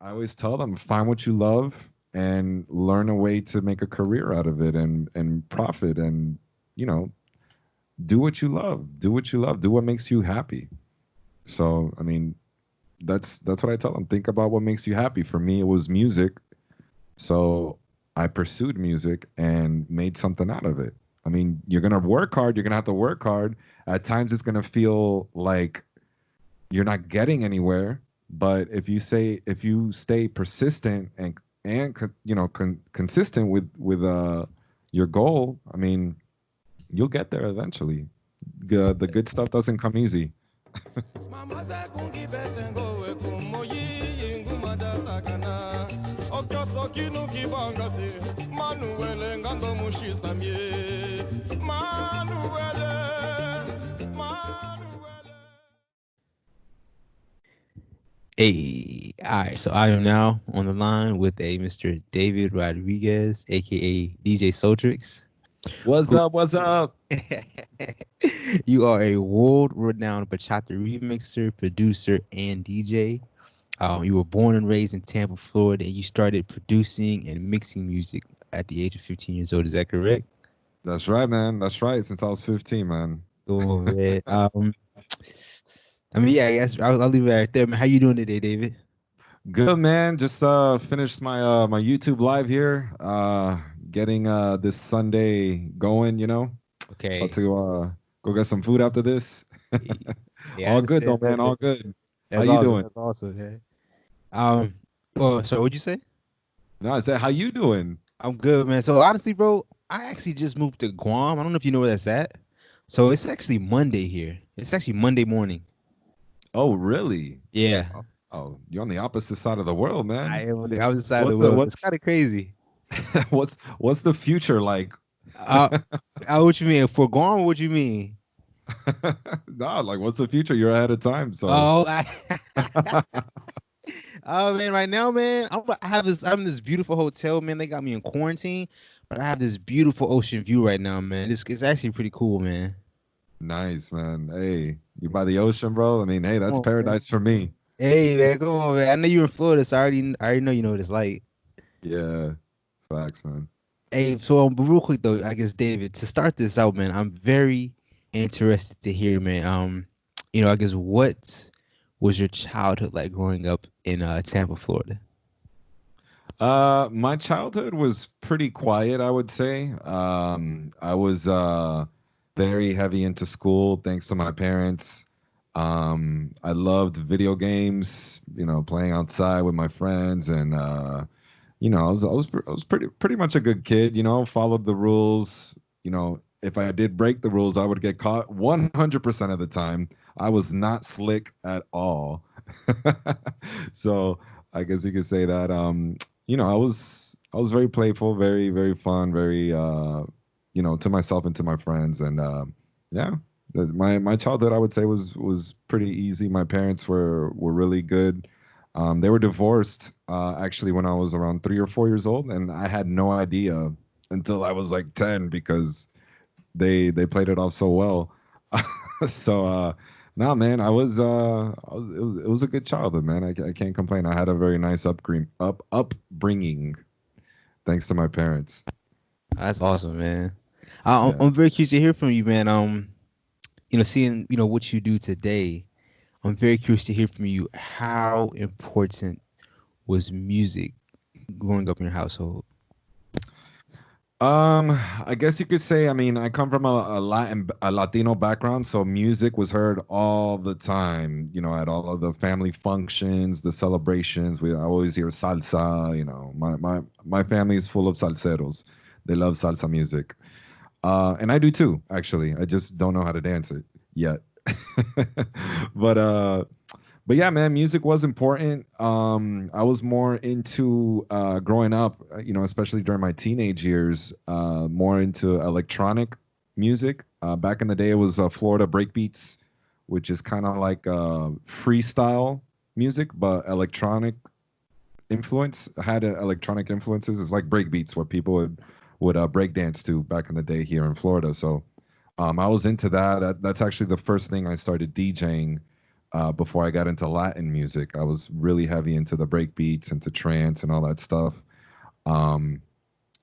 I always tell them, find what you love and learn a way to make a career out of it and profit and you know do what you love. Do what you love. Do what makes you happy. So I mean, that's what I tell them. Think about what makes you happy. For me, it was music. So I pursued music and made something out of it. I mean, you're gonna work hard. You're gonna have to work hard. At times, it's gonna feel like you're not getting anywhere. But if you stay persistent and consistent with your goal, I mean, you'll get there eventually. The good stuff doesn't come easy. Hey, all right. So I am now on the line with a Mr. David Rodriguez, aka DJ Soltrix. What's up? What's up? You are a world-renowned bachata remixer, producer, and DJ. You were born and raised in Tampa, Florida, and you started producing and mixing music at the age of 15 years old. Is that correct? That's right, man. That's right. Since I was 15, man. Oh, man. I mean, yeah, I guess I'll leave it right there. Man, how you doing today, David? Good, man. Just finished my YouTube live here. Getting this Sunday going. About Okay. to go get some food after this. Yeah, I All good though, understand man. that. All good. How That's you awesome. doing? That's awesome, man. Well, so what'd you say? No, I said, how you doing? I'm good, man. So honestly, bro, I actually just moved to Guam. I don't know if you know where that's at. So it's actually Monday here. It's actually Monday morning. Oh, really? Yeah. Oh, you're on the opposite side of the world, I man. am on the opposite side of the What's the world. It's what's kind of crazy. what's the future like? Uh, what you mean? For Guam, what you mean? Nah, like what's the future? You're ahead of time, so Oh, oh man, right now, man, I'm in this beautiful hotel, man. They got me in quarantine, but I have this beautiful ocean view right now, man. It's actually pretty cool, man. nice, man. Hey, you by the ocean, bro? I mean, hey, Come that's on, man. paradise for me. Hey, man, come on, man. I know you're in Florida, so I already know you know what it's like. Yeah, facts, man. Hey, so but real quick though, I guess David, to start this out, man, I'm very interested to hear, man. I guess what was your childhood like growing up in Tampa, Florida? My childhood was pretty quiet, I would say. I was very heavy into school thanks to my parents. I loved video games, playing outside with my friends and I was pretty much a good kid, followed the rules. If I did break the rules, I would get caught 100% of the time. I was not slick at all. So I guess you could say that I was very playful, very very fun, very to myself and to my friends and yeah. My childhood I would say was pretty easy. My parents were really good. They were divorced actually when I was around 3 or 4 years old, and I had no idea until I was like 10 because they played it off so well. So nah, man, it was a good childhood, man. I can't complain. I had a very nice upbringing thanks to my parents. That's awesome, man. Yeah. I'm very curious to hear from you, man. Seeing what you do today, I'm very curious to hear from you. How important was music growing up in your household? I guess you could say, I mean, I come from a Latino background, so music was heard all the time, at all of the family functions, the celebrations. I always hear salsa, my family is full of salseros. They love salsa music. And I do too, actually. I just don't know how to dance it yet. But but yeah, man, music was important. I was more into growing up, especially during my teenage years, more into electronic music. Back in the day, it was Florida breakbeats, which is kind of like freestyle music, but electronic influence. Had electronic influences. It's like breakbeats, what people would break dance to back in the day here in Florida. So I was into that. That's actually the first thing I started DJing before I got into Latin music. I was really heavy into the break beats, into trance and all that stuff. Um,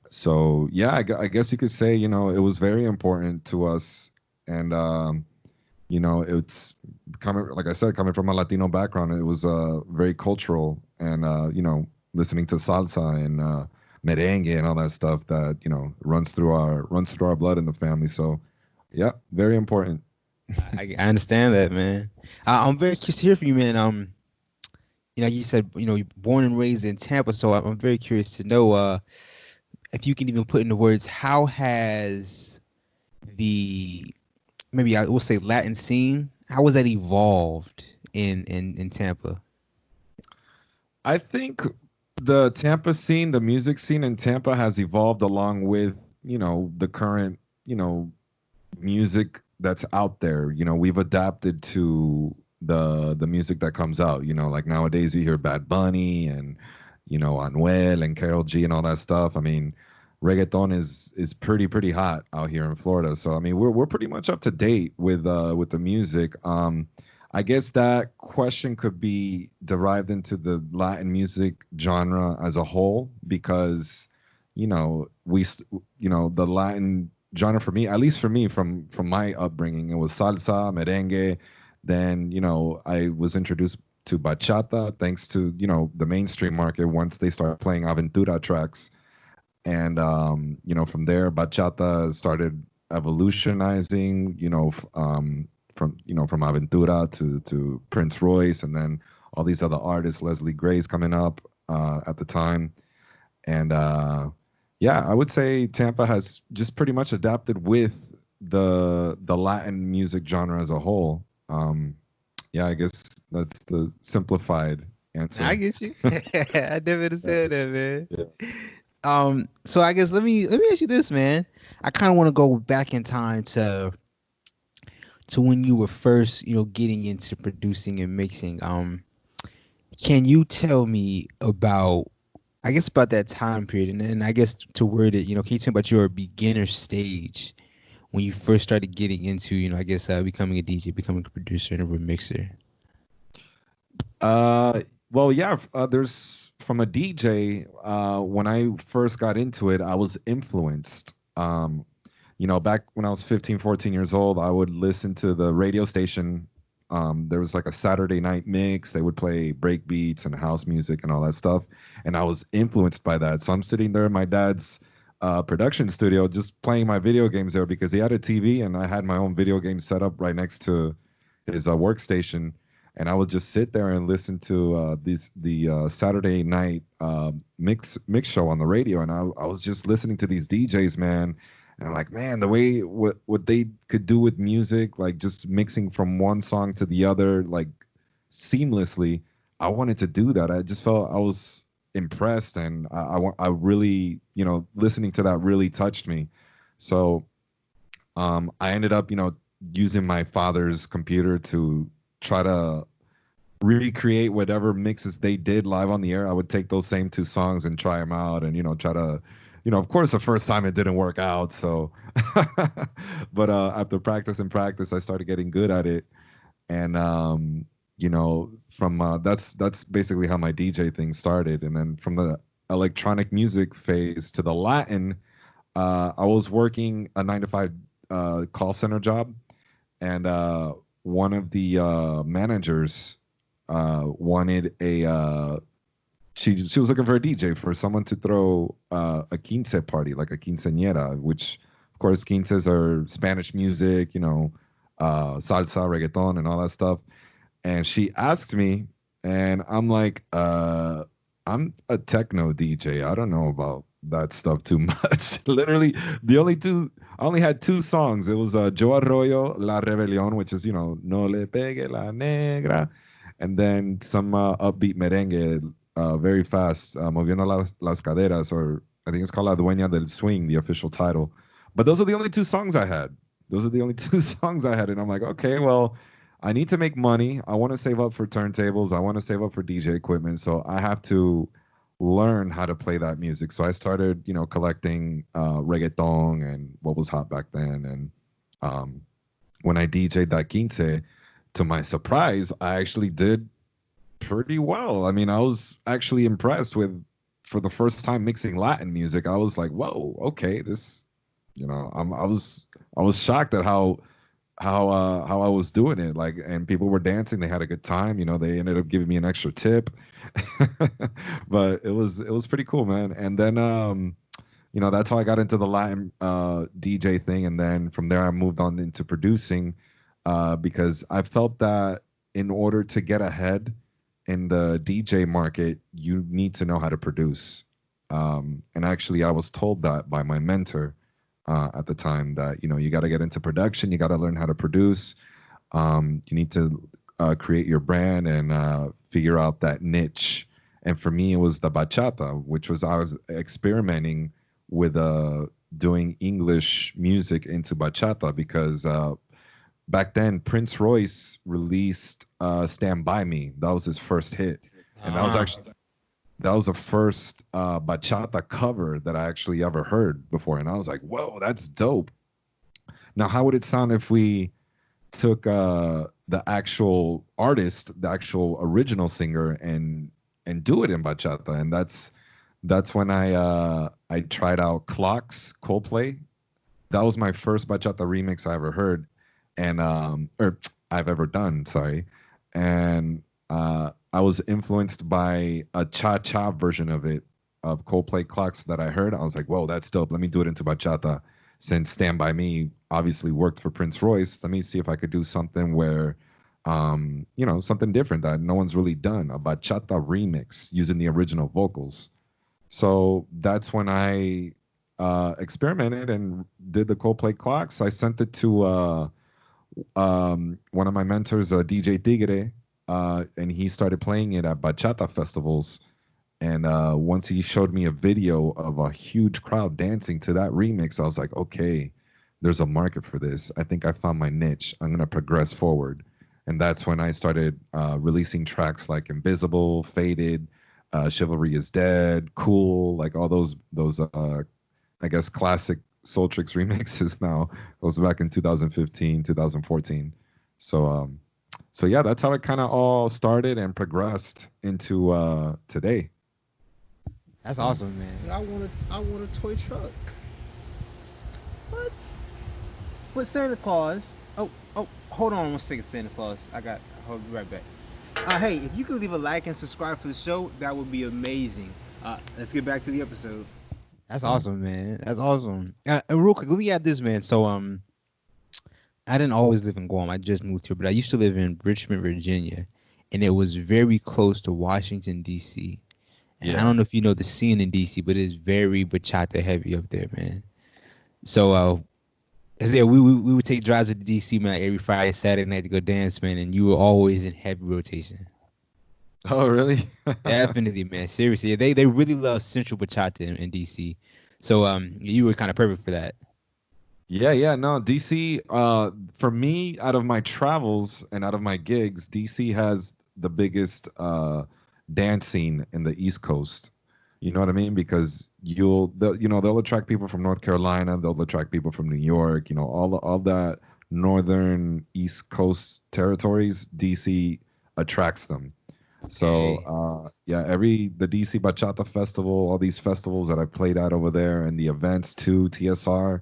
so yeah, I guess you could say, it was very important to us. And, it's coming, like I said, coming from a Latino background, it was very cultural and, listening to salsa and merengue and all that stuff that, runs through our blood in the family. So yeah, very important. I understand that, man. I'm very curious to hear from you, man. You said you're born and raised in Tampa, so I'm very curious to know if you can even put into words how has the maybe I will say Latin scene, how was that evolved in Tampa? I think the Tampa scene, the music scene in Tampa has evolved along with, the current, music that's out there. We've adapted to the music that comes out. Like nowadays you hear Bad Bunny and, Anuel and Carol G and all that stuff. I mean, reggaeton is pretty hot out here in Florida. So I mean, we're pretty much up to date with the music. I guess that question could be derived into the Latin music genre as a whole because, the Latin genre for me, at least for me, from my upbringing, it was salsa, merengue. Then, I was introduced to bachata thanks to, the mainstream market once they started playing Aventura tracks. And, from there, bachata started evolutionizing, from Aventura to Prince Royce, and then all these other artists, Leslie Grace coming up at the time. And yeah, I would say Tampa has just pretty much adapted with the Latin music genre as a whole. Yeah, I guess that's the simplified I answer. get you. I never Yeah, understood that, man. yeah. So I guess let me ask you this, man. I kind of want to go back in time to when you were first, getting into producing and mixing. Can you tell me about, I guess, about that time period, and then I guess to word it, can you tell me about your beginner stage when you first started getting into, I guess, becoming a DJ, becoming a producer and a remixer? Uh, well, yeah, there's from a DJ, when I first got into it, I was influenced. Back when I was 15, 14 years old, I would listen to the radio station. There was like a Saturday night mix. They would play break beats and house music and all that stuff. And I was influenced by that. So I'm sitting there in my dad's production studio just playing my video games there because he had a TV and I had my own video game set up right next to his workstation, and I would just sit there and listen to the Saturday night mix show on the radio, and I was just listening to these DJs, man, and I'm like, man, the way what they could do with music, like just mixing from one song to the other, like seamlessly. I wanted to do that. I just felt I was impressed, and I really, listening to that really touched me. So I ended up, using my father's computer to try to recreate whatever mixes they did live on the air. I would take those same two songs and try them out, and try to, of course, the first time it didn't work out. So, but after practice and practice, I started getting good at it, and from that's basically how my DJ thing started, and then from the electronic music phase to the Latin, I was working a 9 to 5 call center job, and one of the managers wanted she was looking for a DJ for someone to throw a quince party, like a quinceañera, which of course quinces are Spanish music, salsa, reggaeton, and all that stuff. And she asked me, and I'm like, I'm a techno DJ. I don't know about that stuff too much. Literally, I only had two songs. It was Joe Arroyo, La Rebelión, which is, No Le Pegue La Negra, and then some upbeat merengue, very fast, Moviendo las Caderas, or I think it's called La Dueña del Swing, the official title. But those are the only two songs I had. Those are the only two songs I had. And I'm like, okay, well, I need to make money. I want to save up for turntables. I want to save up for DJ equipment. So I have to learn how to play that music. So I started, collecting reggaeton and what was hot back then. And when I DJ'd that quince, to my surprise, I actually did pretty well. I mean, I was actually impressed with, for the first time mixing Latin music. I was like, whoa, okay, this, I was shocked at how I was doing it. Like, and people were dancing. They had a good time. They ended up giving me an extra tip, but it was pretty cool, man. And then that's how I got into the Latin DJ thing. And then from there, I moved on into producing because I felt that in order to get ahead in the DJ market, you need to know how to produce. And actually, I was told that by my mentor at the time that you got to get into production, you got to learn how to produce. You need to create your brand and figure out that niche. And for me, it was the bachata, which was I was experimenting with doing English music into bachata because back then Prince Royce released "Stand by Me." That was his first hit, and that was the first bachata cover that I actually ever heard before, and I was like, "Whoa, that's dope!" Now, how would it sound if we took the actual artist, the actual original singer, and do it in bachata? And that's when I tried out Clocks Coldplay. That was my first bachata remix I ever heard, and or I've ever done. Sorry, and I was influenced by a cha-cha version of it, of Coldplay Clocks that I heard. I was like, whoa, that's dope. Let me do it into bachata. Since Stand By Me obviously worked for Prince Royce, let me see if I could do something where, something different that no one's really done, a bachata remix using the original vocals. So that's when I experimented and did the Coldplay Clocks. I sent it to one of my mentors, DJ Tigre, and he started playing it at bachata festivals. And once he showed me a video of a huge crowd dancing to that remix, I was like, okay, there's a market for this. I think I found my niche. I'm going to progress forward. And that's when I started releasing tracks like Invisible, Faded, Chivalry is Dead, Cool, like all those I guess classic Soltrix remixes now. It was back in 2015, 2014. So yeah, that's how it kind of all started and progressed into today. That's awesome, man. I want a toy truck. What? But Santa Claus. Oh, hold on one second, Santa Claus. I'll be right back. Hey, if you could leave a like and subscribe for the show, that would be amazing. Let's get back to the episode. That's awesome, man. That's awesome. And real quick, let me add this, man. So, I didn't always live in Guam. I just moved here, but I used to live in Richmond, Virginia, and it was very close to Washington, D.C. And I don't know if you know the scene in DC, but it's very bachata heavy up there, man. So, we would take drives to DC, man, like every Friday, Saturday night to go dance, man, and you were always in heavy rotation. Oh, really? Definitely, man. Seriously, they really love Central bachata in DC. So, you were kind of perfect for that. Yeah. No, DC, for me, out of my travels and out of my gigs, DC has the biggest dance scene in the East Coast. You know what I mean? Because they'll attract people from North Carolina, they'll attract people from New York, all that northern East Coast territories, DC attracts them. So the DC Bachata Festival, all these festivals that I've played at over there, and the events too, TSR,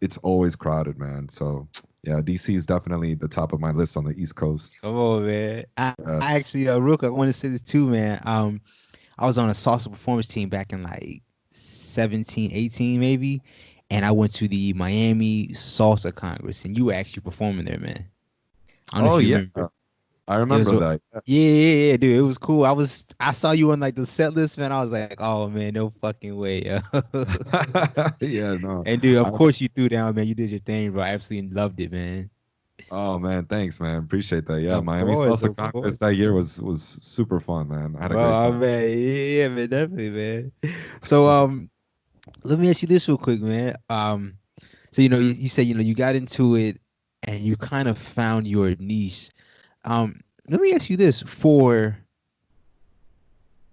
it's always crowded, man. So yeah, DC is definitely the top of my list on the East Coast. Come on, man. I actually, real quick, I want to say this too, man. I was on a salsa performance team back in like 17, 18 maybe, and I went to the Miami Salsa Congress, and you were actually performing there, man. I don't know if you remember. I remember that. Yeah, dude. It was cool. I saw you on like the set list, man. I was like, oh man, no fucking way. Yeah, no. And dude, of course you threw down, man. You did your thing, bro. I absolutely loved it, man. Oh man, thanks, man. Appreciate that. Yeah, Of Miami course, Salsa of Congress course. that year was super fun, man. I had a great Bro, time. man, yeah, man, definitely, man. So, let me ask you this real quick, man. So you said you got into it, and you kind of found your niche. Let me ask you this: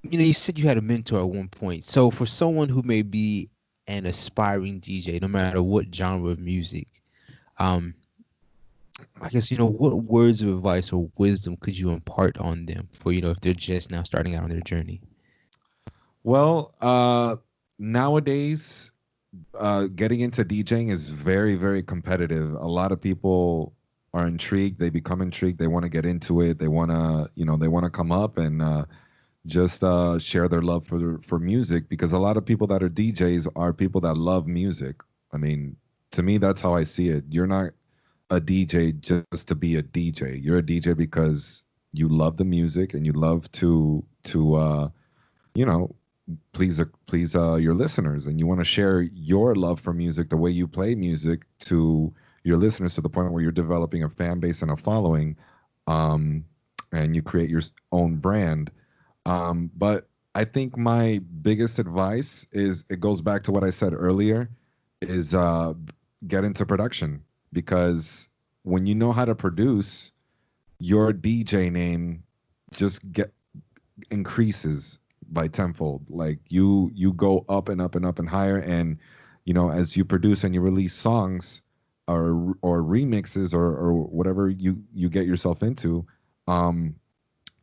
you said you had a mentor at one point. So for someone who may be an aspiring DJ, no matter what genre of music, um, I guess, what words of advice or wisdom could you impart on them for, if they're just now starting out on their journey? Well, nowadays, getting into DJing is very, very competitive. A lot of people are intrigued. They become intrigued. They want to get into it. They want to, they want to come up and just share their love for music, because a lot of people that are DJs are people that love music. I mean, to me, that's how I see it. You're not a DJ just to be a DJ. You're a DJ because you love the music and you love to you know please your listeners, and you want to share your love for music, the way you play music, to your listeners, to the point where you're developing a fan base and a following, um, and you create your own brand. But I think my biggest advice is, it goes back to what I said earlier, is get into production, because when you know how to produce, your DJ name just get increases by tenfold. Like you go up and up and up and higher, and as you produce and you release songs or remixes or whatever you get yourself into, um,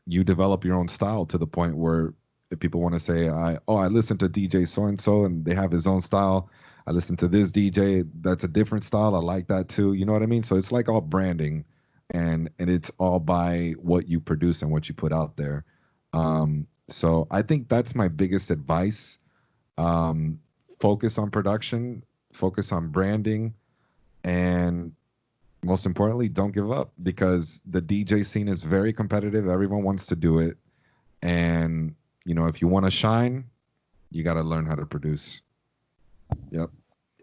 you develop your own style, to the point where if people want to say, I listen to DJ so and so and they have his own style. I listen to this DJ that's a different style. I like that too. You know what I mean? So it's like all branding, and it's all by what you produce and what you put out there. So I think that's my biggest advice. Um, Focus on production, focus on branding, and most importantly, don't give up, because the DJ scene is very competitive. Everyone wants to do it. And, if you want to shine, you got to learn how to produce. Yep.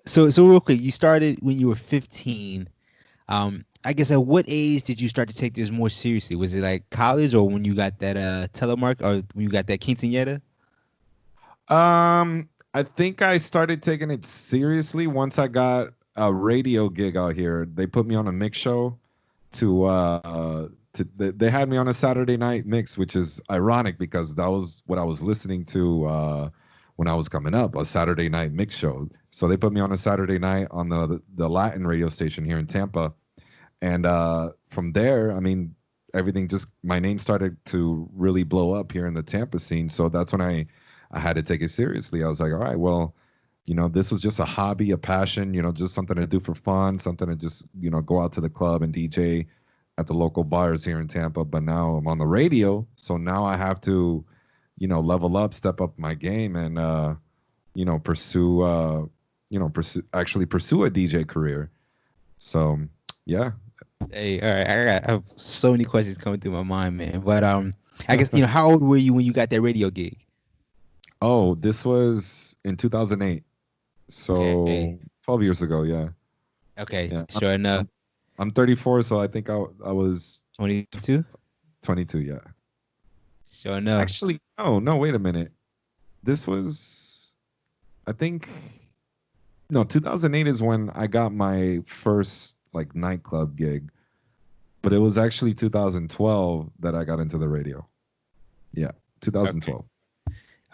So real quick, you started when you were 15. I guess at what age did you start to take this more seriously? Was it like college, or when you got that telemark, or when you got that quinceañera? I think I started taking it seriously once I got a radio gig out here. They put me on a mix show they had me on a Saturday night mix, which is ironic because that was what I was listening to when I was coming up, a Saturday night mix show. So they put me on a Saturday night on the Latin radio station here in Tampa. And from there, I mean, everything just, my name started to really blow up here in the Tampa scene. So that's when I had to take it seriously. I was like, all right, well, this was just a hobby, a passion, just something to do for fun, something to just, go out to the club and DJ at the local bars here in Tampa. But now I'm on the radio. So now I have to, level up, step up my game, and, pursue a DJ career. So, yeah. Hey, all right, I have so many questions coming through my mind, man. But I guess how old were you when you got that radio gig? Oh, this was in 2008. So Okay. 12 years ago, yeah. Okay, Yeah. sure enough. I'm 34, so I think I was 22. 22, yeah. Sure enough. Actually, no, wait a minute. This was, I think, no, 2008 is when I got my first like nightclub gig, but it was actually 2012 that I got into the radio. Yeah, 2012.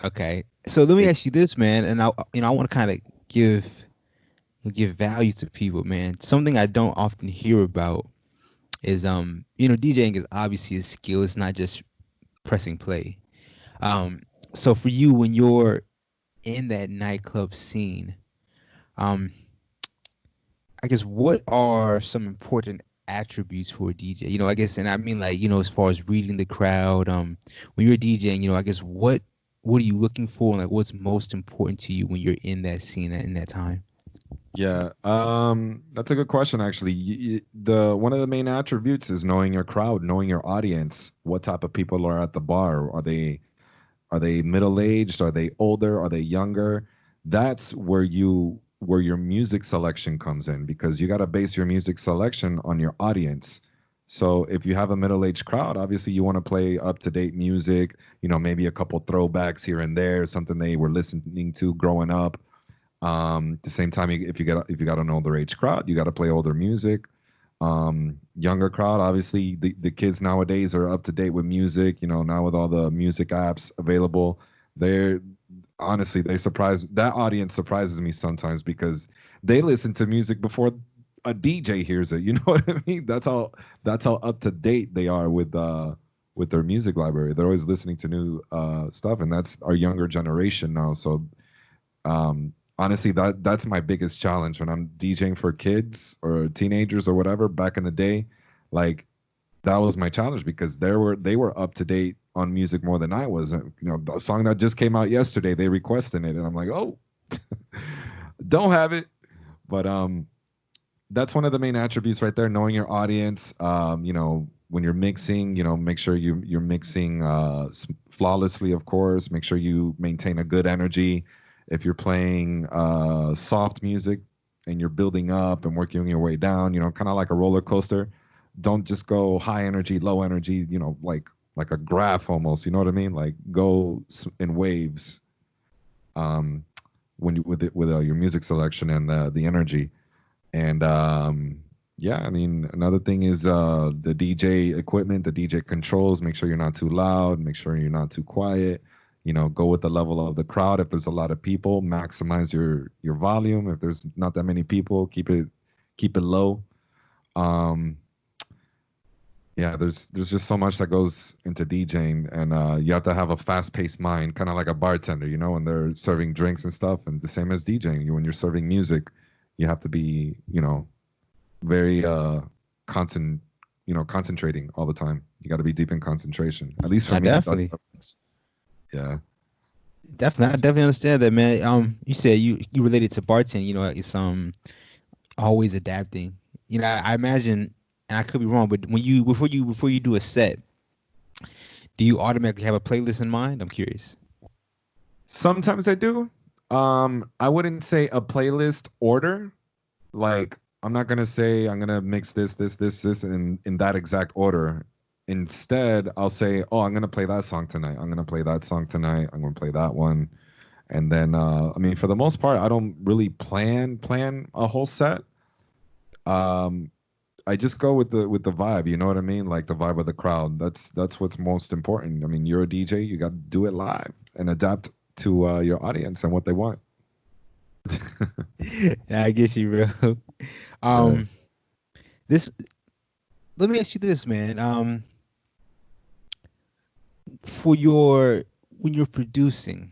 Okay. So let me ask you this, man, and I want to kind of give value to people, man. Something I don't often hear about is DJing is obviously a skill. It's not just pressing play. So for you, when you're in that nightclub scene, I guess what are some important attributes for a DJ? I guess, and I mean, like, as far as reading the crowd, when you're DJing, I guess what are you looking for, and like what's most important to you when you're in that scene in that time? Yeah, that's a good question, actually. The one of the main attributes is knowing your crowd, knowing your audience. What type of people are at the bar? Are they middle-aged? Are they older? Are they younger? That's where your music selection comes in, because you got to base your music selection on your audience. So if you have a middle-aged crowd, obviously you want to play up-to-date music, maybe a couple throwbacks here and there, something they were listening to growing up. At the same time, if you got an older age crowd, you got to play older music. Younger crowd, obviously the kids nowadays are up to date with music. Now with all the music apps available, they're honestly, that audience surprises me sometimes, because they listen to music before a DJ hears it. You know what I mean? That's how up to date they are with their music library. They're always listening to new stuff, and that's our younger generation now. So honestly, that's my biggest challenge when I'm DJing for kids or teenagers or whatever. Back in the day, like that was my challenge because they were up to date on music more than I was. And, you know, the song that just came out yesterday, they requested it, and I'm like, oh, don't have it. But that's one of the main attributes right there, knowing your audience. You know, when you're mixing, you know, make sure you're mixing flawlessly, of course. Make sure you maintain a good energy. If you're playing soft music and you're building up and working your way down, you know, kind of like a roller coaster, don't just go high energy, low energy, you know, like a graph almost, you know what I mean? Like go in waves when you with your music selection and the energy. And yeah, I mean, another thing is the DJ equipment, the DJ controls. Make sure you're not too loud. Make sure you're not too quiet. You know, go with the level of the crowd. If there's a lot of people, maximize your volume. If there's not that many people, keep it low. Yeah, there's just so much that goes into DJing, and you have to have a fast-paced mind, kind of like a bartender, you know, when they're serving drinks and stuff. And the same as DJing, when you're serving music, you have to be, you know, very concentrating all the time. You got to be deep in concentration. At least for me, definitely. Yeah. Definitely, I definitely understand that, man. You said you related to bartending. You know, it's always adapting. You know, I imagine, and I could be wrong, but when you before you do a set, do you automatically have a playlist in mind? I'm curious. Sometimes I do. I wouldn't say a playlist order. Like I'm not gonna say I'm gonna mix this in that exact order. Instead, I'll say, oh, I'm gonna play that song tonight. I'm gonna play that song tonight. I'm gonna play that one. And then I mean, for the most part, I don't really plan a whole set. I just go with the vibe, you know what I mean? Like the vibe of the crowd. That's what's most important. I mean, you're a DJ, you got to do it live and adapt to your audience and what they want. Yeah, I get you, bro. This. Let me ask you this, man. For when you're producing,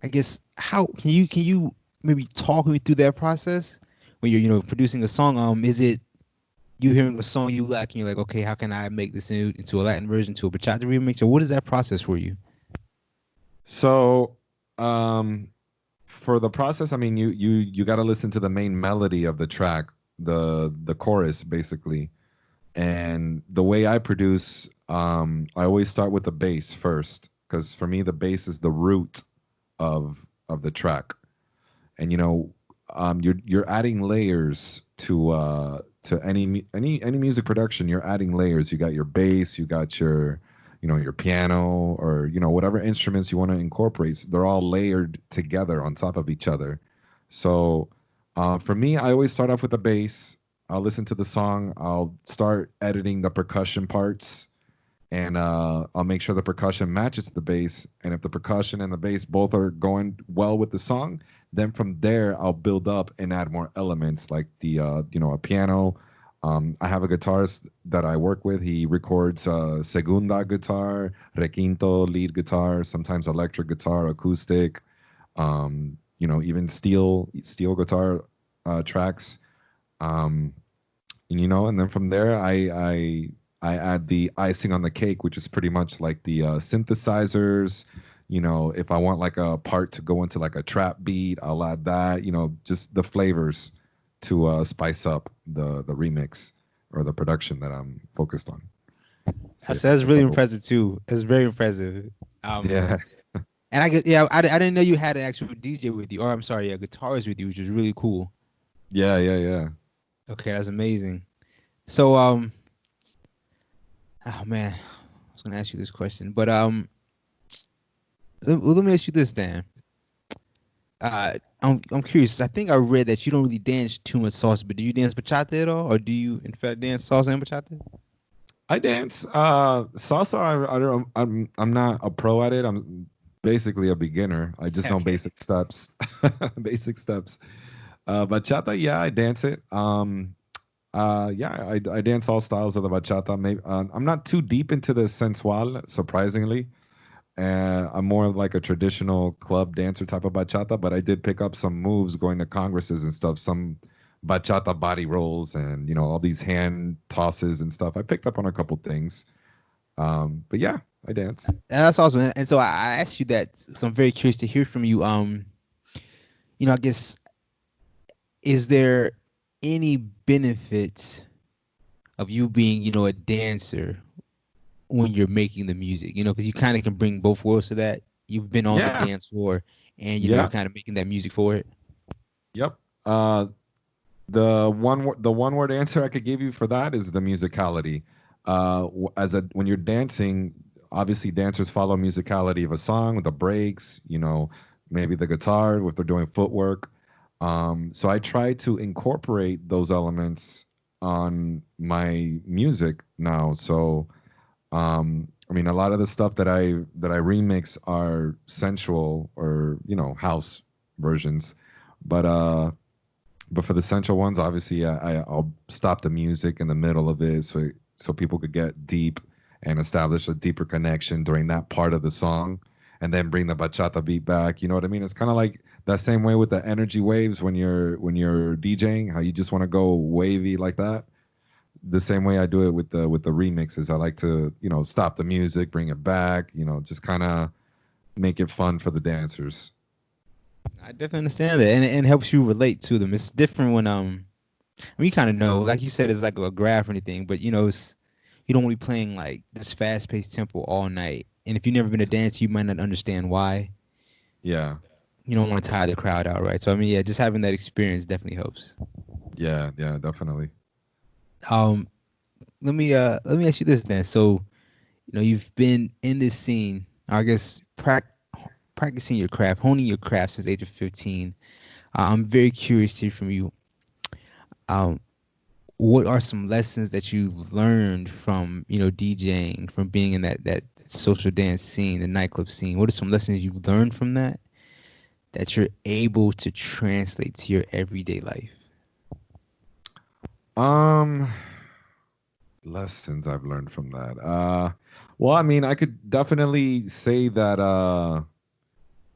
I guess how can you maybe talk me through that process when you're producing a song? Is it you hearing a song you like and you're like, okay, how can I make this into a Latin version, to a bachata remix, or what is that process for you? So, for the process, I mean, you got to listen to the main melody of the track, the chorus basically. And the way I produce, I always start with the bass first, because for me the bass is the root of the track. And you're adding layers to any music production. You're adding layers. You got your bass, you got your your piano, or whatever instruments you want to incorporate. They're all layered together on top of each other. So for me, I always start off with the bass. I'll listen to the song. I'll start editing the percussion parts, and I'll make sure the percussion matches the bass. And if the percussion and the bass both are going well with the song, then from there I'll build up and add more elements, like the a piano. I have a guitarist that I work with. He records segunda guitar, requinto, lead guitar, sometimes electric guitar, acoustic, even steel guitar tracks. And then from there, I add the icing on the cake, which is pretty much like the synthesizers. If I want like a part to go into like a trap beat, I'll add that. Just the flavors to spice up the remix or the production that I'm focused on. So that's really impressive too. It's very impressive. Yeah. And I guess I didn't know you had an actual DJ with you, or I'm sorry, a guitarist with you, which is really cool. Yeah. Okay, that's amazing. So oh man, I was gonna ask you this question, but let me ask you this, Dan. I'm curious. I think I read that you don't really dance too much salsa, but do you dance bachata at all, or do you in fact dance salsa and bachata? I dance salsa. I'm not a pro at it. I'm basically a beginner. I just know basic steps. Basic steps. Bachata, yeah, I dance it. Yeah, I dance all styles of the bachata. Maybe I'm not too deep into the sensual, surprisingly. I'm more like a traditional club dancer type of bachata, but I did pick up some moves going to congresses and stuff. Some bachata body rolls and all these hand tosses and stuff. I picked up on a couple things. But yeah, I dance. That's awesome. And so I asked you that, so I'm very curious to hear from you. I guess, is there any benefits of you being, a dancer when you're making the music? Because you kind of can bring both worlds to that. You've been on the Yeah, dance floor, and you're yeah, kind of making that music for it. yep. The one word answer I could give you for that is the musicality. When you're dancing, obviously dancers follow musicality of a song, the breaks, maybe the guitar if they're doing footwork. So I try to incorporate those elements on my music now. So I mean, a lot of the stuff that I remix are sensual or house versions, but for the central ones, obviously, I'll stop the music in the middle of it so people could get deep and establish a deeper connection during that part of the song, and then bring the bachata beat back. You know what I mean? It's kind of like that same way with the energy waves when you're DJing, how you just want to go wavy like that. The same way I do it with the remixes. I like to stop the music, bring it back. Just kind of make it fun for the dancers. I definitely understand that, and it helps you relate to them. It's different when you kind of know, like you said, it's like a graph or anything, but you don't want to be playing like this fast-paced tempo all night. And if you've never been to dance, you might not understand why. Yeah, You don't want to tire the crowd out, right? So I mean, yeah, just having that experience definitely helps. yeah, yeah, definitely. Um, let me ask you this then. So, you've been in this scene, I guess, practicing your craft, honing your craft since age of 15. I'm very curious to hear from you. Um, what are some lessons that you've learned from, DJing, from being in that social dance scene, the nightclub scene? What are some lessons you've learned from that you're able to translate to your everyday life? Um, Lessons I've learned from that. Well, I mean, I could definitely say that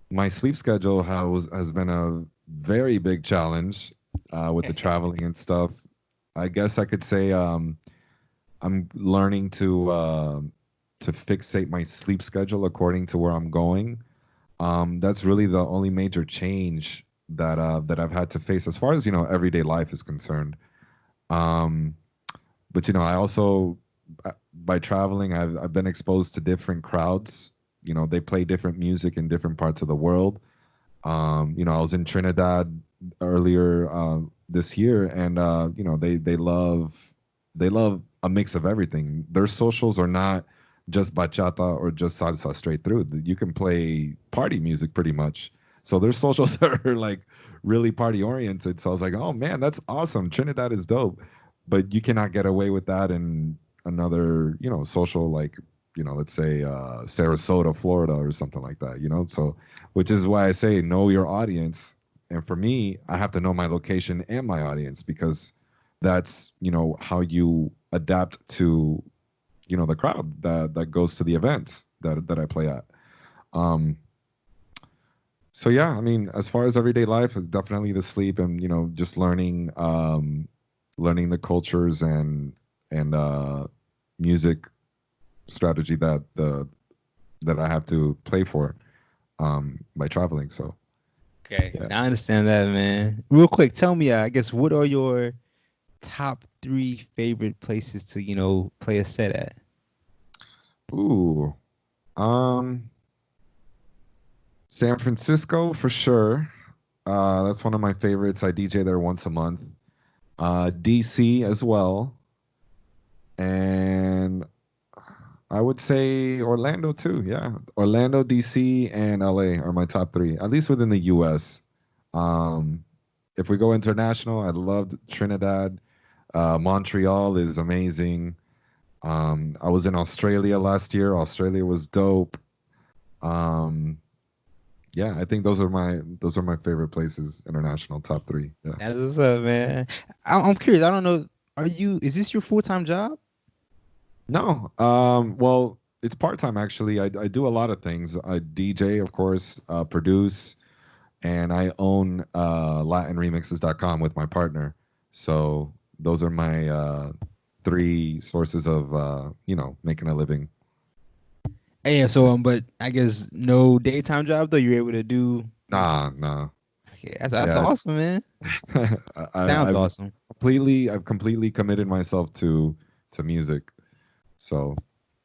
my sleep schedule has been a very big challenge with the traveling and stuff. I guess I could say I'm learning to fixate my sleep schedule according to where I'm going. That's really the only major change that I've had to face as far as everyday life is concerned. Um, but I also by traveling, I've been exposed to different crowds. They play different music in different parts of the world. I was in Trinidad earlier this year, and they love a mix of everything. Their socials are not just bachata or just salsa straight through. You can play party music pretty much. So their socials are like really party oriented. So I was like, oh man, that's awesome. Trinidad is dope, but you cannot get away with that in another social, like let's say Sarasota, Florida, or something like that. So which is why I say know your audience. And for me, I have to know my location and my audience because that's how you adapt to the crowd that goes to the events that I play at. Um, so yeah, I mean, as far as everyday life, it's definitely the sleep and just learning the cultures and music strategy that I have to play for by traveling. So Okay, yeah. I understand that, man. Real quick, tell me, I guess, what are your top three favorite places to, play a set at? Ooh. Um, San Francisco for sure. That's one of my favorites. I DJ there once a month. DC as well, and I would say Orlando too. Yeah, Orlando, DC, and LA are my top three, at least within the US. Um, if we go international, I loved Trinidad. Montreal is amazing. I was in Australia last year. Australia was dope. Um, yeah, I think those are my favorite places. International top three. Yeah. That's what's up, man. I'm curious. I don't know. Is this your full-time job? No. Well, it's part time actually. I do a lot of things. I DJ, of course, produce, and I own LatinRemixes.com with my partner. So those are my three sources of making a living. Yeah. So but I guess no daytime job though. You're able to do. Nah, nah. Okay, that's Yeah, awesome, man. Sounds I've awesome. completely committed myself to music. So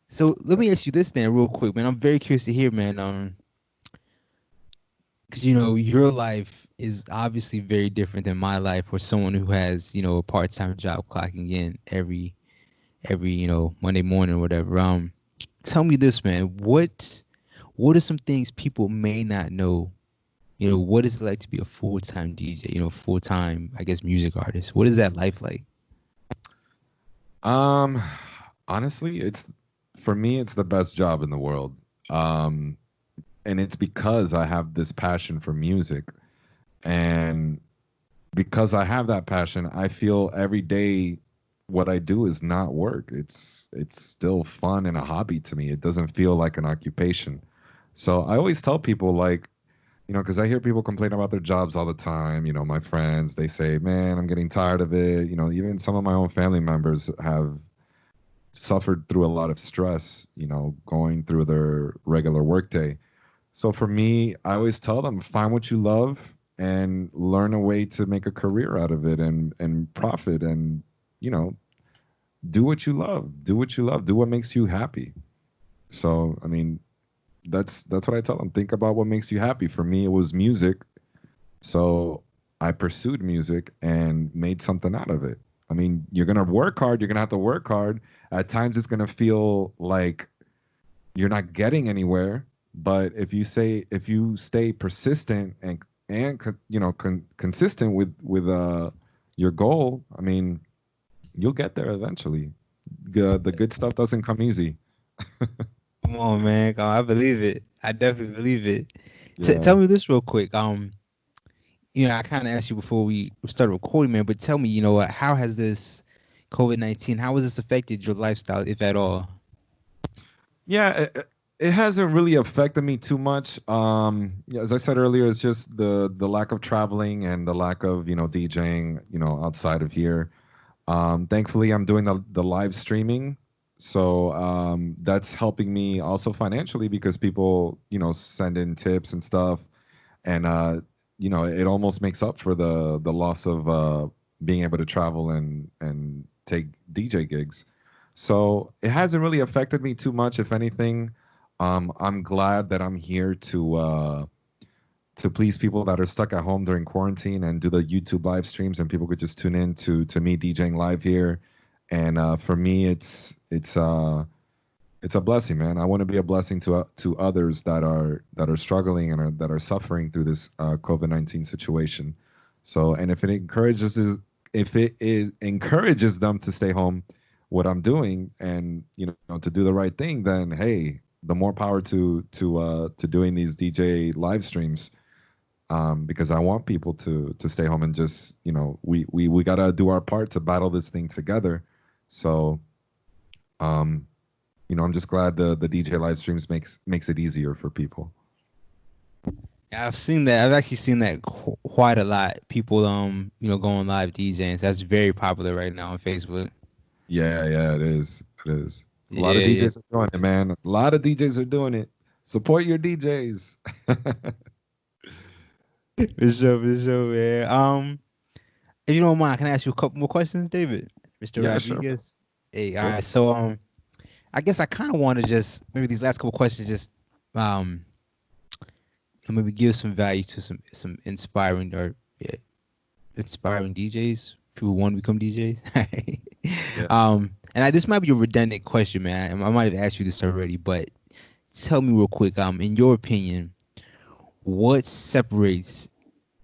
So let me ask you this then, real quick, man. I'm very curious to hear, man. Because your life is obviously very different than my life, for someone who has a part-time job clocking in every Monday morning or whatever. Tell me this, man. What are some things people may not know? What is it like to be a full-time DJ? Full-time, I guess, music artist. What is that life like? um honestly, it's for me it's the best job in the world. Um and it's because I have this passion for music, and because I have that passion, I feel every day what I do is not work. It's still fun and a hobby to me. It doesn't feel like an occupation. So I always tell people, like, because I hear people complain about their jobs all the time. My friends, they say, "Man, I'm getting tired of it." Even some of my own family members have suffered through a lot of stress, going through their regular workday. So for me, I always tell them, find what you love and learn a way to make a career out of it, and profit, and you know do what you love. Do what you love. Do what makes you happy. So I mean, that's what I tell them. Think about what makes you happy. For me, it was music. So I pursued music and made something out of it. I mean, you're gonna work hard. You're gonna have to work hard. At times, it's gonna feel like you're not getting anywhere. But if you stay persistent and consistent with your goal, I mean, you'll get there eventually. The good stuff doesn't come easy. Come on, man. Come on, I believe it. I definitely believe it. Yeah. Tell me this real quick. I kind of asked you before we started recording, man. But tell me, how has this COVID-19? How has this affected your lifestyle, if at all? Yeah, it hasn't really affected me too much. Yeah, as I said earlier, it's just the lack of traveling and the lack of DJing outside of here. Thankfully, I'm doing the live streaming, so that's helping me also financially because people send in tips and stuff, and it almost makes up for the loss of being able to travel and take DJ gigs. So it hasn't really affected me too much. If anything, I'm glad that I'm here to please people that are stuck at home during quarantine and do the YouTube live streams, and people could just tune in to me DJing live here. And for me, it's a blessing, man. I want to be a blessing to others that are struggling and that are suffering through this COVID-19 situation. So, and if it is encourages them to stay home, what I'm doing, and to do the right thing, then hey, the more power to doing these DJ live streams, because I want people to stay home and just we gotta do our part to battle this thing together. So um, I'm just glad the DJ live streams makes it easier for people. Yeah, I've seen that. I've actually seen that quite a lot. People, going live DJing. So that's very popular right now on Facebook. Yeah, it is. It is. A lot of Yeah, DJs are doing it, man. A lot of DJs are doing it. Support your DJs. for sure, man. If you don't mind, can I ask you a couple more questions, David? Mr. Yeah, sure. Rodriguez. Hey, all Sure. right. So, I guess I kind of want to just maybe these last couple questions just and maybe give some value to some inspiring or inspiring DJs who want to become DJs. Yeah. This might be a redundant question, man. I might have asked you this already, but tell me real quick. In your opinion, what separates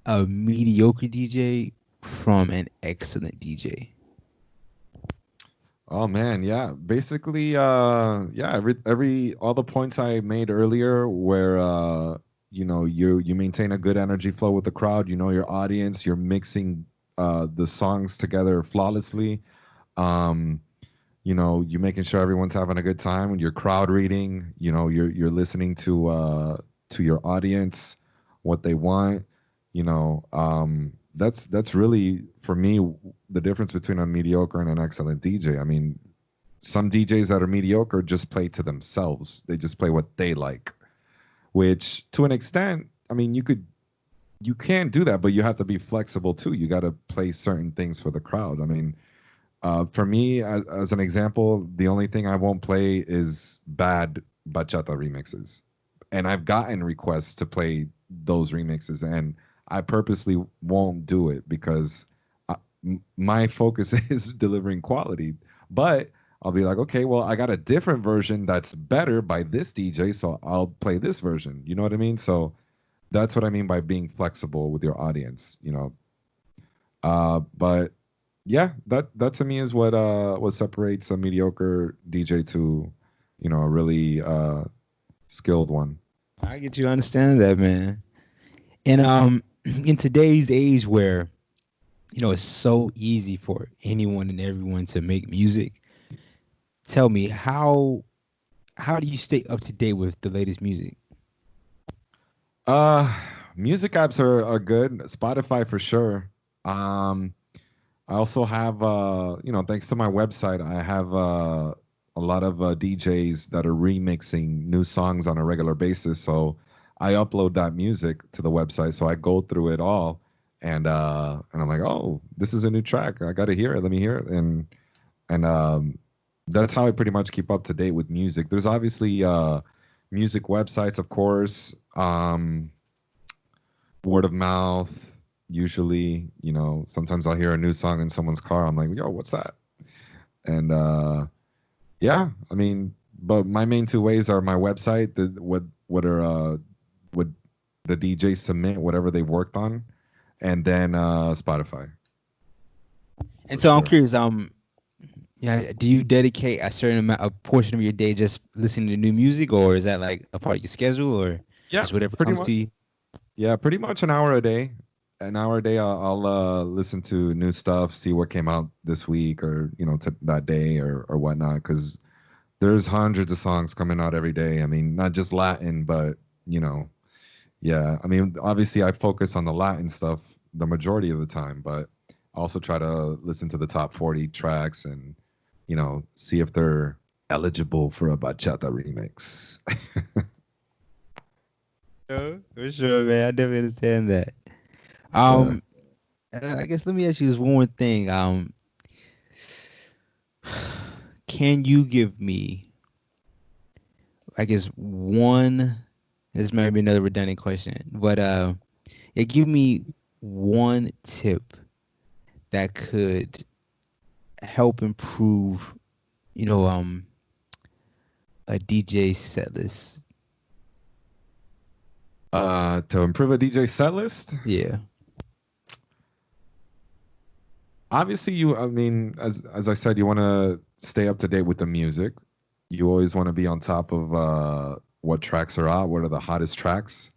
a mediocre DJ from an excellent DJ? Oh man, yeah. Basically, yeah. Every all the points I made earlier, where you maintain a good energy flow with the crowd. You know your audience. You're mixing the songs together flawlessly. Um, you're making sure everyone's having a good time when you're crowd reading. You're listening to your audience, what they want. That's really for me the difference between a mediocre and an excellent DJ. I mean, some DJs that are mediocre just play to themselves. They just play what they like, which to an extent, I mean, you can do that, but you have to be flexible too. You got to play certain things for the crowd. I mean, for me, as an example, the only thing I won't play is bad bachata remixes. And I've gotten requests to play those remixes, and I purposely won't do it because my focus is delivering quality. But I'll be like, okay, well, I got a different version that's better by this DJ, so I'll play this version. You know what I mean? So that's what I mean by being flexible with your audience. But yeah, that to me is what separates a mediocre DJ to, a really skilled one. I get you understanding that, man. And in today's age where it's so easy for anyone and everyone to make music, tell me how do you stay up to date with the latest music? Uh, Music apps are good. Spotify for sure. Um, I also have, thanks to my website, I have a lot of DJs that are remixing new songs on a regular basis. So I upload that music to the website. So I go through it all, and I'm like, oh, this is a new track. I got to hear it. Let me hear it. And that's how I pretty much keep up to date with music. There's obviously music websites, of course, word of mouth. Usually, sometimes I'll hear a new song in someone's car. I'm like, yo, what's that? And yeah, I mean, but my main two ways are my website, what the DJs submit, whatever they've worked on, and then Spotify. And For so I'm sure. curious, yeah, do you dedicate a portion of your day just listening to new music, or is that like a part of your schedule, or Yeah, just whatever pretty comes much. to you? Yeah, pretty much an hour a day. An hour a day, I'll listen to new stuff, see what came out this week or that day or whatnot. Because there's hundreds of songs coming out every day. I mean, not just Latin, but you know, yeah. I mean, obviously, I focus on the Latin stuff the majority of the time, but I also try to listen to the top 40 tracks and see if they're eligible for a bachata remix. For sure, man. I definitely understand that. Yeah. Um, I guess let me ask you this one more thing. Can you give me, I guess, one? This might be another redundant question, but yeah, give me one tip that could help improve, you know, um, a DJ set list. To improve a DJ set list, Yeah. obviously I mean, as I said, you want to stay up to date with the music. You always want to be on top of what tracks are out, what are the hottest tracks.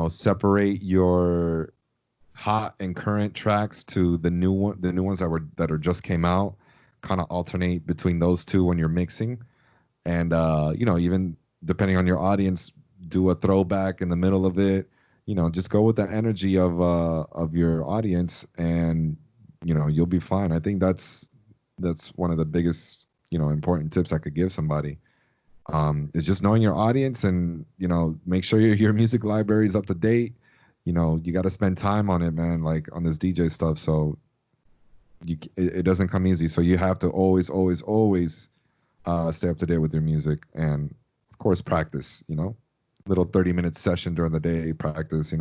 Separate your hot and current tracks to the new ones that are just came out. Kind of alternate between those two when you're mixing, and even depending on your audience, do a throwback in the middle of it. Just go with the energy of your audience, and you'll be fine. I think that's one of the biggest important tips I could give somebody, is just knowing your audience, and make sure your music library is up to date. You got to spend time on it, man, like on this DJ stuff. So it doesn't come easy, so you have to always stay up to date with your music, and of course practice. Little 30-minute session during the day, practice.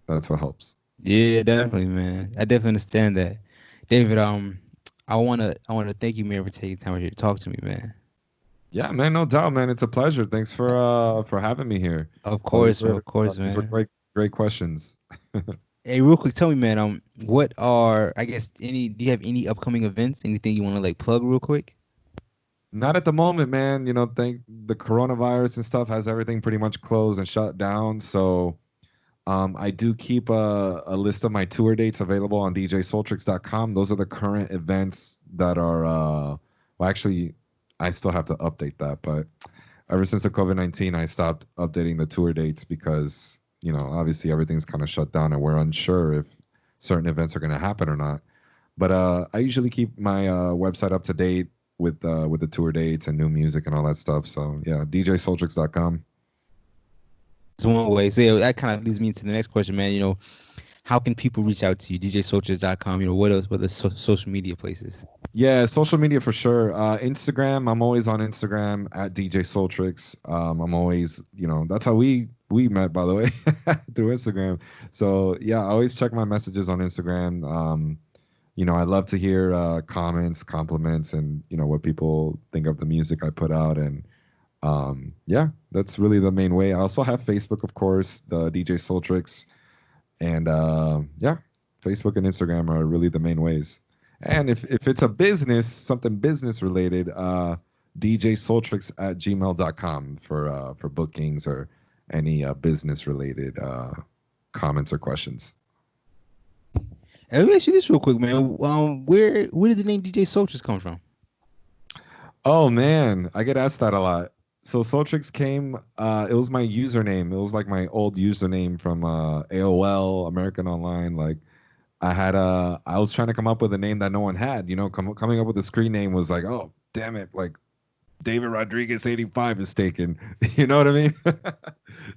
That's what helps. Yeah, definitely, man. I definitely understand that. David, I wanna thank you, man, for taking time out here to talk to me, man. Yeah, man, no doubt, man. It's a pleasure. Thanks for having me here. Of Oh, course, man, of course, these were man. great questions. Hey, real quick, tell me, man, what are, I guess, do you have any upcoming events? Anything you want to like plug real quick? Not at the moment, man. Think the coronavirus and stuff has everything pretty much closed and shut down. So I do keep a list of my tour dates available on djsoltrix.com. Those are the current events that are, well, actually, I still have to update that. But ever since the COVID-19, I stopped updating the tour dates because, obviously everything's kind of shut down and we're unsure if certain events are going to happen or not. But I usually keep my website up to date with the tour dates and new music and all that stuff. So yeah, djsoltrix.com. It's one way. So yeah, that kind of leads me to the next question, man. How can people reach out to you? djsoltrix.com. What else? What are the social media places? Yeah, social media for sure. Instagram, I'm always on Instagram at DJ Soltrix. I'm always, that's how we met, by the way, through Instagram. So yeah, I always check my messages on Instagram. I love to hear comments, compliments, and what people think of the music I put out. And yeah, that's really the main way. I also have Facebook, of course, the DJ Soltrix, and yeah, Facebook and Instagram are really the main ways. And if it's a business, something business related, djsoltrix@gmail.com for bookings or any business related comments or questions. Let me ask you this real quick, man. Where did the name DJ Soltrix come from? Oh man, I get asked that a lot. So Soltrix came, it was my username. It was like my old username from AOL, American Online. Like I was trying to come up with a name that no one had. Coming up with a screen name was like, oh damn it, like David Rodriguez 85 is taken. You know what I mean?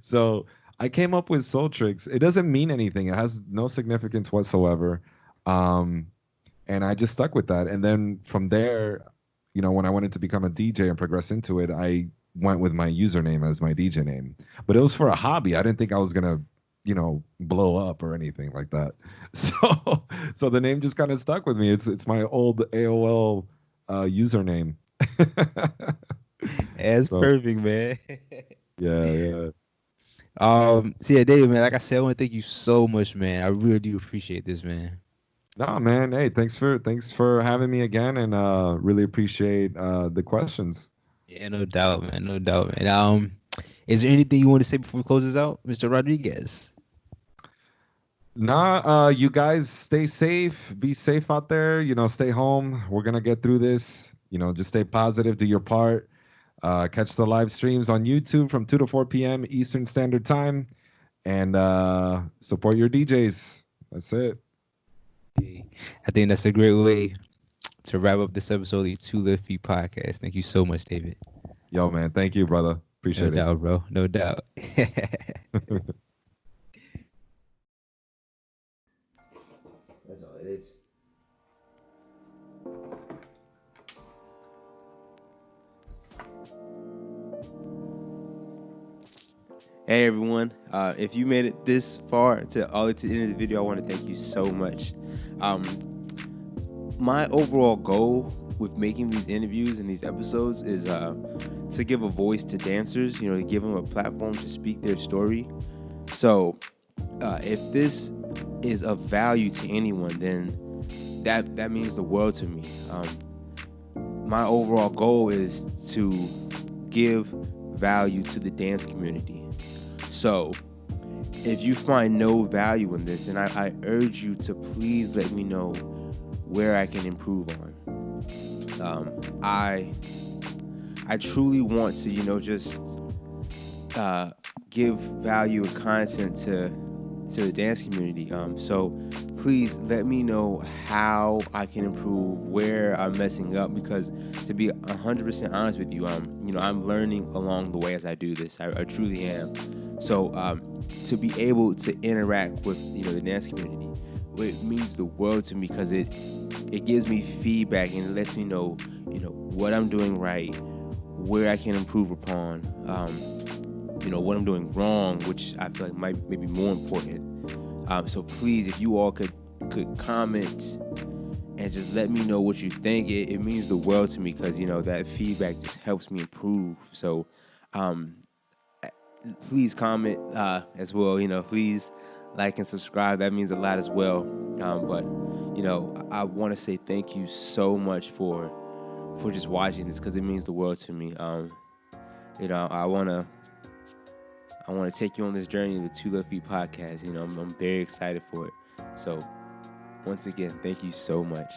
So I came up with Soltrix. It doesn't mean anything. It has no significance whatsoever. Um, and I just stuck with that. And then from there, when I wanted to become a DJ and progress into it, I went with my username as my DJ name. But it was for a hobby. I didn't think I was gonna, blow up or anything like that. So the name just kind of stuck with me. It's my old AOL username. That's perfect, man. Yeah. So yeah, David, man, like I said, I want to thank you so much, man. I really do appreciate this, man. No, man. Hey, thanks for having me again, and really appreciate the questions. Yeah, no doubt, man. No doubt, man. Is there anything you want to say before we close this out, Mr. Rodriguez? Nah, you guys stay safe. Be safe out there. Stay home. We're gonna get through this. Just stay positive. Do your part. Catch the live streams on YouTube from 2 to 4 p.m. Eastern Standard Time, and support your DJs. That's it. I think that's a great way to wrap up this episode of the Two Left Feet podcast. Thank you so much, David. Yo, man. Thank you, brother. Appreciate it. No doubt, bro. No doubt. That's all it is. Hey everyone, if you made it this far all the way to the end of the video, I want to thank you so much. My overall goal with making these interviews and these episodes is to give a voice to dancers, to give them a platform to speak their story. So if this is of value to anyone, then that means the world to me. My overall goal is to give value to the dance community. So if you find no value in this, then I urge you to please let me know where I can improve on. I truly want to, just give value and content to the dance community. So please let me know how I can improve, where I'm messing up, because to be 100% honest with you, I'm learning along the way as I do this. I truly am. So to be able to interact with the dance community, it means the world to me, because it gives me feedback and it lets me know what I'm doing right, where I can improve upon, what I'm doing wrong, which I feel like might be more important. So please, if you all could comment and just let me know what you think, it means the world to me, because that feedback just helps me improve. So please comment as well. Please like and subscribe. That means a lot as well. But I want to say thank you so much for for just watching this, because it means the world to me. I wanna take you on this journey of the Two Left Feet podcast. I'm very excited for it. So once again, thank you so much.